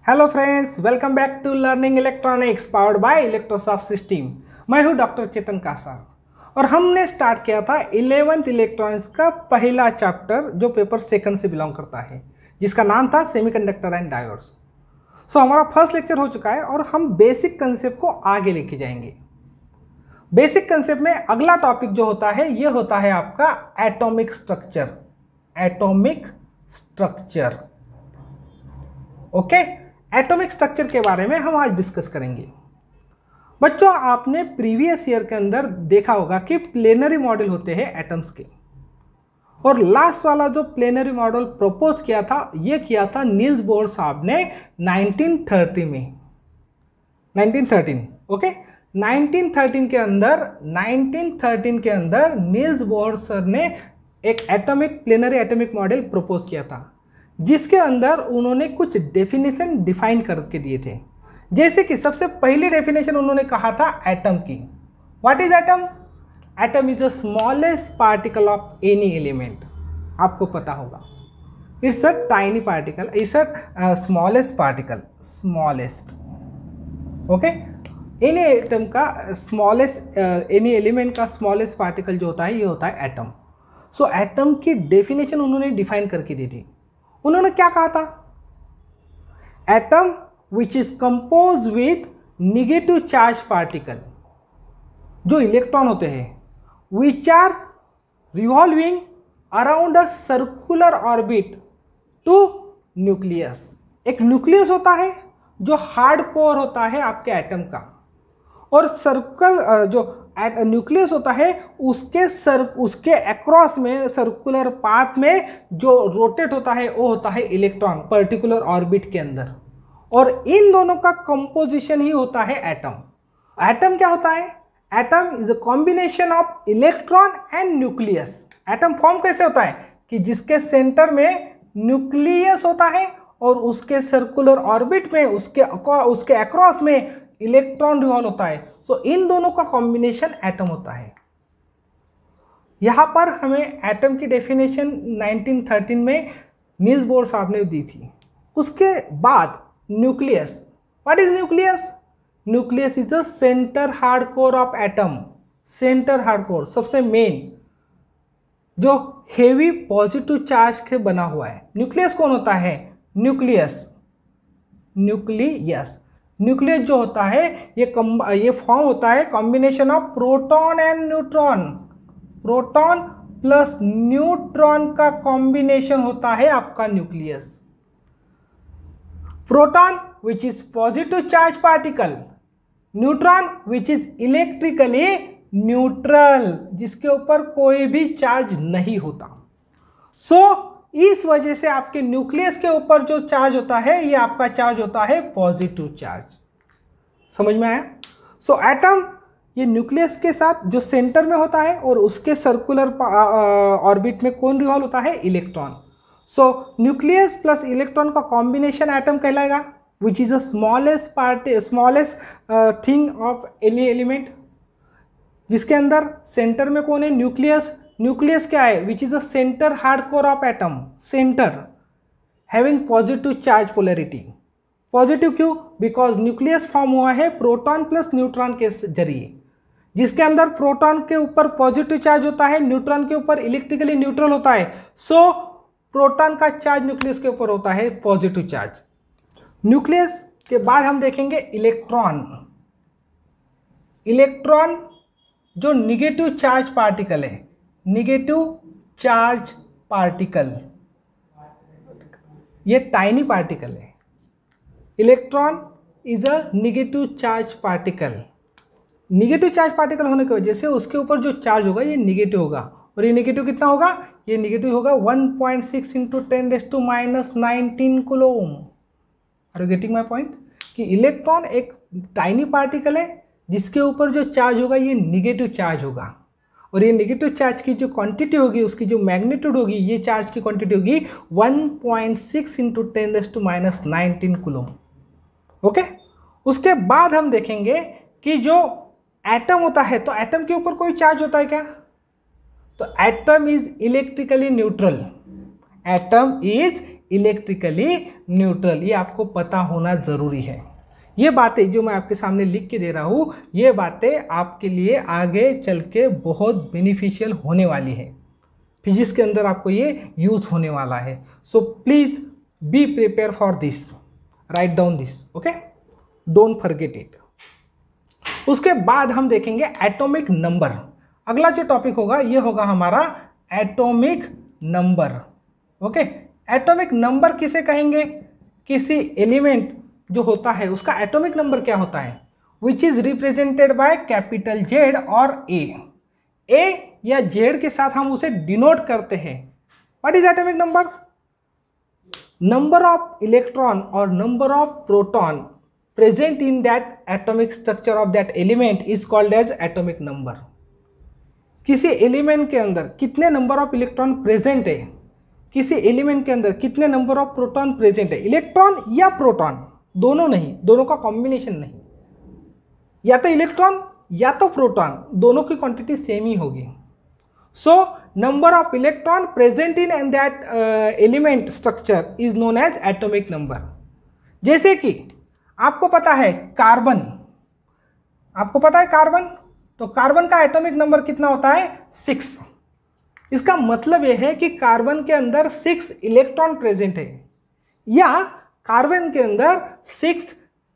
Hello friends, welcome back to learning electronics powered by Electrosoft system. मैं हूं doctor चेतन कासा और हमने स्टार्ट किया था 11th इलेक्ट्रॉनिक्स का पहला चैप्टर जो पेपर सेकंड से बिलोंग करता है, जिसका नाम था सेमीकंडक्टर एंड डायोड्स। सो हमारा फर्स्ट लेक्चर हो चुका है और हम बेसिक कंसेप्ट को आगे लेके जाएंगे। बेसिक कंसेप्ट में अगला टॉपिक जो होता है ये होता है आपका atomic structure. Atomic structure, okay. Atomic structure के बारे में हम आज डिस्कस करेंगे। बच्चों, आपने प्रीवियस ईयर के अंदर देखा होगा कि प्लेनरी मॉडल होते हैं एटम्स के, और लास्ट वाला जो प्लेनरी मॉडल प्रपोज किया था ये किया था नील्स बोर साहब ने 1930 में। 1913, ओके। 1913 के अंदर नील्स बोर सर ने एक प्लेनरी एटॉमिक मॉडल प्रपोज किया था, जिसके अंदर उन्होंने कुछ डेफिनेशन डिफाइन करके दिए थे। जैसे कि सबसे पहली डेफिनेशन उन्होंने कहा था एटम की। What is atom? Atom is the smallest particle of any element. आपको पता होगा, it's a tiny particle, it's a smallest particle, smallest, okay. Any atom का स्मॉलेस्ट, एनी एलिमेंट का स्मॉलेस्ट पार्टिकल जो होता है ये होता है एटम। सो एटम की डेफिनेशन उन्होंने डिफाइन करके दी थी। उन्होंने क्या कहा था? Atom which is compose with negative charge particle, जो इलेक्ट्रॉन होते हैं, which are revolving around a circular orbit to nucleus. एक न्यूक्लियस होता है जो हार्ड कोर होता है आपके एटम का, और सर्कल जो न्यूक्लियस होता है उसके अक्रॉस में सर्कुलर पाथ में जो रोटेट होता है वो होता है इलेक्ट्रॉन पर्टिकुलर ऑर्बिट के अंदर, और इन दोनों का कंपोजिशन ही होता है एटम। एटम क्या होता है? Atom is a combination of electron and nucleus. Atom form कैसे होता है कि जिसके सेंटर में न्यूक्लियस होता है और उसके सर्कुलर ऑर्बिट में उसके अक्रॉस में इलेक्ट्रॉन रिवॉल्व होता है। सो इन दोनों का कॉम्बिनेशन एटम होता है। यहां पर हमें एटम की डेफिनेशन 1913 में नील्स बोर साहब ने दी थी। उसके बाद nucleus. What is nucleus? Nucleus is a centre hard core of atom. Centre hard core सबसे मेन जो हेवी पॉजिटिव चार्ज के बना हुआ है। न्यूक्लियस कौन होता है? न्यूक्लियस जो होता है ये फॉर्म होता है combination of proton and neutron. Proton plus neutron का कॉम्बिनेशन होता है आपका nucleus. Proton which is positive charge particle, neutron which is electrically neutral, जिसके ऊपर कोई भी चार्ज नहीं होता। सो इस वजह से आपके न्यूक्लियस के ऊपर जो चार्ज होता है ये आपका चार्ज होता है पॉजिटिव चार्ज। समझ में आया? सो एटम ये न्यूक्लियस के साथ जो सेंटर में होता है और उसके सर्कुलर ऑर्बिट में कौन रिवॉल्व होता है? इलेक्ट्रॉन। सो न्यूक्लियस प्लस इलेक्ट्रॉन का कॉम्बिनेशन एटम कहलाएगा, which is a smallest thing of any element, जिसके अंदर सेंटर में कौन है? न्यूक्लियस। न्यूक्लियस क्या है? Which is a centre hard core of atom, centre having positive charge polarity. Positive क्यों? बिकॉज न्यूक्लियस फॉर्म हुआ है प्रोटॉन प्लस न्यूट्रॉन के जरिए, जिसके अंदर प्रोटॉन के ऊपर पॉजिटिव चार्ज होता है, न्यूट्रॉन के ऊपर इलेक्ट्रिकली न्यूट्रल होता है। सो प्रोटॉन का चार्ज न्यूक्लियस के ऊपर होता है पॉजिटिव चार्ज। न्यूक्लियस के बाद हम देखेंगे इलेक्ट्रॉन। इलेक्ट्रॉन जो निगेटिव चार्ज पार्टिकल है, निगेटिव चार्ज पार्टिकल, ये टाइनी पार्टिकल है। Electron is a negative charge particle. Negative charge particle होने की वजह से उसके ऊपर जो चार्ज होगा ये निगेटिव होगा, और ये निगेटिव कितना होगा? ये निगेटिव होगा 1.6 × 10⁻⁹ coulomb. Are you getting my point? कि इलेक्ट्रॉन एक टाइनी पार्टिकल है जिसके ऊपर जो चार्ज होगा ये निगेटिव चार्ज होगा, और ये नेगेटिव चार्ज की जो क्वांटिटी होगी, उसकी जो मैग्नीट्यूड होगी, ये चार्ज की क्वांटिटी होगी 1.6 × 10⁻⁹ कूलम। ओके। उसके बाद हम देखेंगे कि जो एटम होता है, तो एटम के ऊपर कोई चार्ज होता है क्या? तो atom is electrically neutral. Atom is electrically neutral. ये आपको पता होना ज़रूरी है। ये बातें जो मैं आपके सामने लिख के दे रहा हूँ, ये बातें आपके लिए आगे चल के बहुत बेनिफिशियल होने वाली है। फिजिक्स के अंदर आपको ये यूज होने वाला है। So please be prepare for this, write down this, okay, don't forget it. उसके बाद हम देखेंगे एटॉमिक नंबर। अगला जो टॉपिक होगा ये होगा हमारा atomic number, okay. Atomic number किसे कहेंगे? किसी एलिमेंट जो होता है उसका एटॉमिक नंबर क्या होता है? Which is represented by capital Z और ए या जेड के साथ हम उसे डिनोट करते हैं। What is atomic number? Number of electron और number of proton present in that atomic structure of that element is called as atomic number. किसी एलिमेंट के अंदर कितने नंबर ऑफ इलेक्ट्रॉन प्रेजेंट है, किसी एलिमेंट के अंदर कितने नंबर ऑफ प्रोटॉन प्रेजेंट है, इलेक्ट्रॉन या प्रोटॉन, दोनों नहीं, दोनों का कॉम्बिनेशन नहीं, या तो इलेक्ट्रॉन या तो प्रोटॉन, दोनों की क्वांटिटी सेम ही होगी। So number of electron present in that element structure is known as atomic number. जैसे कि आपको पता है कार्बन, आपको पता है कार्बन, तो कार्बन का एटॉमिक नंबर कितना होता है? 6। इसका मतलब यह है कि कार्बन के अंदर 6 इलेक्ट्रॉन प्रेजेंट है, या कार्बन के अंदर 6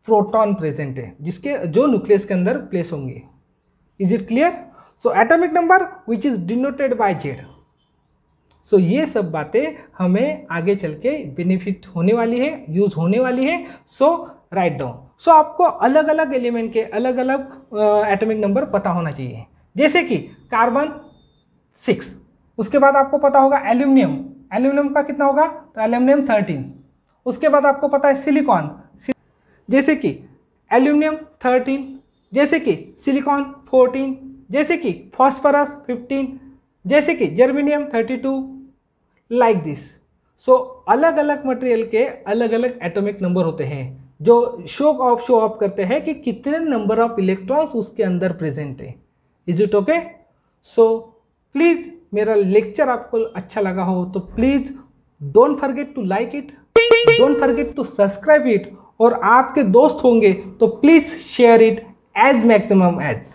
प्रोटॉन प्रेजेंट है, जिसके जो न्यूक्लियस के अंदर प्लेस होंगे। Is it clear? So atomic number which is denoted by Z. So ये सब बातें हमें आगे चल के बेनिफिट होने वाली है, यूज होने वाली है। सो राइट डाउन। सो आपको अलग अलग एलिमेंट के अलग अलग एटॉमिक नंबर पता होना चाहिए। जैसे कि कार्बन 6, उसके बाद आपको पता होगा एल्यूमिनियम, एल्यूमिनियम का कितना होगा? तो एल्यूमिनियम 13। उसके बाद आपको पता है सिलिकॉन, जैसे कि एल्यूमिनियम 13, जैसे कि सिलिकॉन 14, जैसे कि फॉस्फोरस 15, जैसे कि जर्मेनियम 32, लाइक दिस। सो अलग अलग मटेरियल के अलग अलग एटॉमिक नंबर होते हैं जो शो ऑफ करते हैं कि कितने नंबर ऑफ इलेक्ट्रॉन्स उसके अंदर प्रेजेंट है। Is it okay? So please मेरा लेक्चर आपको अच्छा लगा हो तो please don't forget to like it, don't forget to subscribe it, और आपके दोस्त होंगे तो please share it as maximum as.